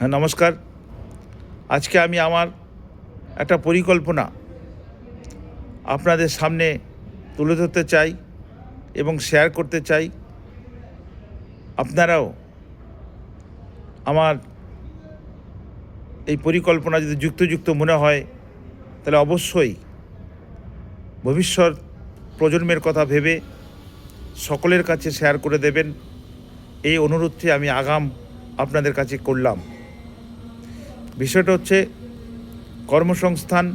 হ্যাঁ, নমস্কার। আজকে আমি আমার একটা পরিকল্পনা আপনাদের সামনে তুলে ধরতে চাই এবং শেয়ার করতে চাই। আপনারাও আমার এই পরিকল্পনা যদি যুক্ত মনে হয় তাহলে অবশ্যই ভবিষ্যৎ প্রজন্মের কথা ভেবে সকলের কাছে শেয়ার করে দেবেন, এই অনুরোধটি আমি আগাম আপনাদের কাছে করলাম। বিষয়টা হচ্ছে কর্মসংস্থান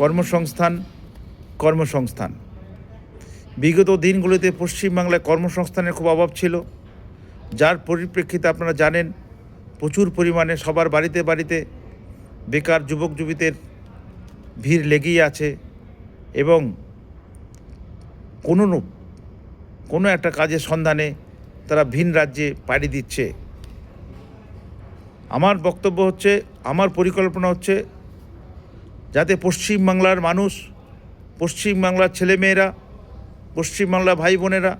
কর্মসংস্থান কর্মসংস্থান। বিগত দিনগুলিতে পশ্চিমবাংলায় কর্মসংস্থানের খুব অভাব ছিল, যার পরিপ্রেক্ষিতে আপনারা জানেন প্রচুর পরিমাণে সবার বাড়িতে বাড়িতে বেকার যুবক যুবতীদের ভিড় লেগেই আছে এবং কোনো একটা কাজের সন্ধানে তারা ভিন রাজ্যে পাড়ি দিচ্ছে। আমার বক্তব্য হচ্ছে, আমার পরিকল্পনা হচ্ছে যাতে পশ্চিমবাংলার মানুষ, পশ্চিমবাংলার ছেলেমেয়েরা, পশ্চিমবাংলার ভাই বোনেরা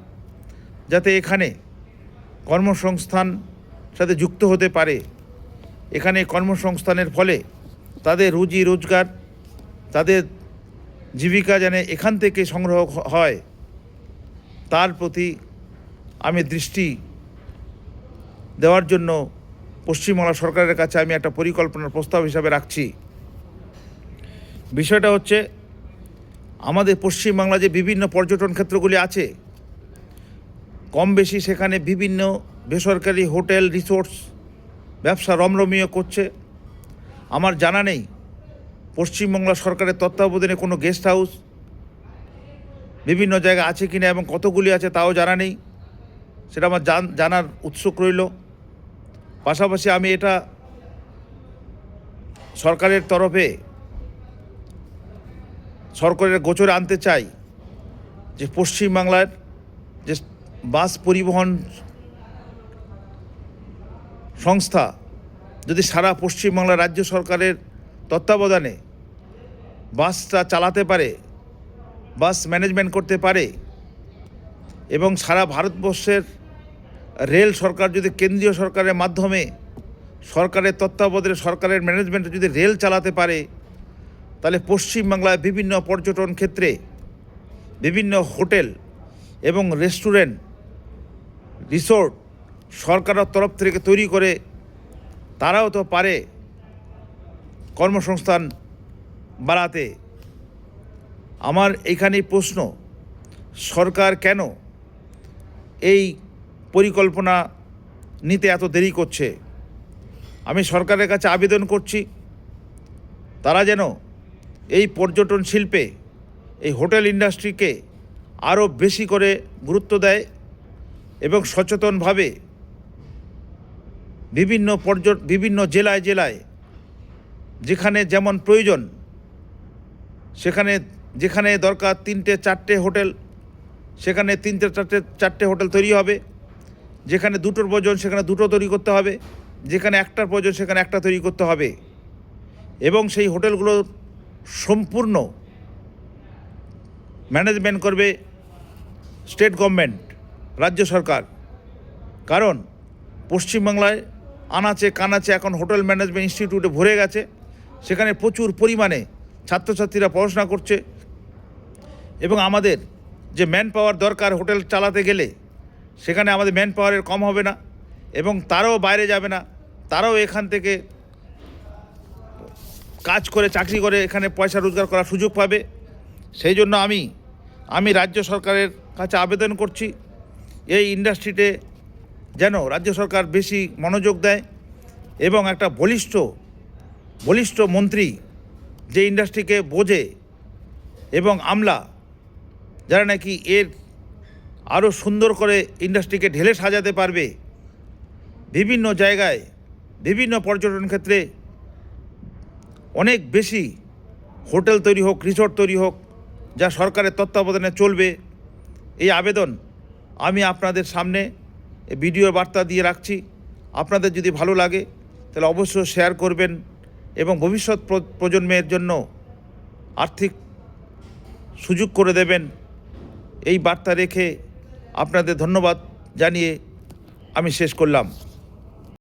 যাতে এখানে কর্মসংস্থান সাথে যুক্ত হতে পারে। এখানে কর্মসংস্থানের ফলে তাদের রুজি রোজগার, তাদের জীবিকা যেন এখান থেকে সংগ্রহ হয়, তার প্রতি আমি দৃষ্টি দেওয়ার জন্য পশ্চিমবাংলা সরকারের কাছে আমি একটা পরিকল্পনার প্রস্তাব হিসাবে রাখছি। বিষয়টা হচ্ছে, আমাদের পশ্চিমবাংলা যে বিভিন্ন পর্যটন ক্ষেত্রগুলি আছে, কম বেশি সেখানে বিভিন্ন বেসরকারি হোটেল রিসোর্টস ব্যবসা রমরমিয়ে করছে। আমার জানা নেই পশ্চিমবাংলা সরকারের তত্ত্বাবধানে কোনো গেস্ট হাউস বিভিন্ন জায়গায় আছে কিনা এবং কতগুলি আছে তাও জানা নেই, সেটা আমার জানার উৎসুক রইল। পাশাপাশি আমি এটা সরকারের তরফে সরকারের গোচরে আনতে চাই যে পশ্চিমবাংলার যে বাস পরিবহন সংস্থা যদি সারা পশ্চিমবাংলা রাজ্য সরকারের তত্ত্বাবধানে বাসটা চালাতে পারে, বাস ম্যানেজমেন্ট করতে পারে এবং সারা ভারতবর্ষের রেল সরকার যদি কেন্দ্রীয় সরকারের মাধ্যমে সরকারের তত্ত্বাবধানে সরকারের ম্যানেজমেন্টে যদি রেল চালাতে পারে, তাহলে পশ্চিমবাংলায় বিভিন্ন পর্যটন ক্ষেত্রে বিভিন্ন হোটেল এবং রেস্টুরেন্ট রিসোর্ট সরকারের তরফ থেকে তৈরি করে তারাও তো পারে কর্মসংস্থান বাড়াতে। আমার এইখানেই প্রশ্ন, সরকার কেন এই পরিকল্পনা নিতে এত দেরি করছে? আমি সরকারের কাছে আবেদন করছি তারা যেন এই পর্যটন শিল্পে, এই হোটেল ইন্ডাস্ট্রিকে আরও বেশি করে গুরুত্ব দেয় এবং সচেতনভাবে বিভিন্ন জেলায় যেখানে যেমন প্রয়োজন, যেখানে দরকার 3-4টে হোটেল, সেখানে 3-4টে হোটেল তৈরি হবে। যেখানে 2টোর প্রয়োজন সেখানে 2টো তৈরি করতে হবে, যেখানে 1টার প্রয়োজন সেখানে 1টা তৈরি করতে হবে এবং সেই হোটেলগুলো সম্পূর্ণ ম্যানেজমেন্ট করবে স্টেট গভর্নমেন্ট, রাজ্য সরকার। কারণ পশ্চিমবাংলায় আনাচে কানাচে এখন হোটেল ম্যানেজমেন্ট ইনস্টিটিউটে ভরে গেছে, সেখানে প্রচুর পরিমাণে ছাত্রছাত্রীরা পড়াশোনা করছে এবং আমাদের যে ম্যান পাওয়ার দরকার হোটেল চালাতে গেলে, সেখানে আমাদের ম্যান পাওয়ারের কম হবে না এবং তারাও বাইরে যাবে না, তারাও এখান থেকে কাজ করে চাকরি করে এখানে পয়সা রোজগার করার সুযোগ পাবে। সেই জন্য আমি রাজ্য সরকারের কাছে আবেদন করছি এই ইন্ডাস্ট্রিতে যেন রাজ্য সরকার বেশি মনোযোগ দেয় এবং একটা বলিষ্ঠ মন্ত্রী যে ইন্ডাস্ট্রিকে বোঝে এবং আমলা যারা নাকি এর আরও সুন্দর করে ইন্ডাস্ট্রিকে ঢেলে সাজাতে পারবে। বিভিন্ন জায়গায় বিভিন্ন পর্যটন ক্ষেত্রে অনেক বেশি হোটেল তৈরি হোক, রিসোর্ট তৈরি হোক, যা সরকারের তত্ত্বাবধানে চলবে। এই আবেদন আমি আপনাদের সামনে ভিডিও বার্তা দিয়ে রাখছি। আপনাদের যদি ভালো লাগে তাহলে অবশ্যই শেয়ার করবেন এবং ভবিষ্যৎ প্রজন্মের জন্য আর্থিক সুযোগ করে দেবেন। এই বার্তা রেখে আপনাদের ধন্যবাদ জানিয়ে আমি শেষ করলাম।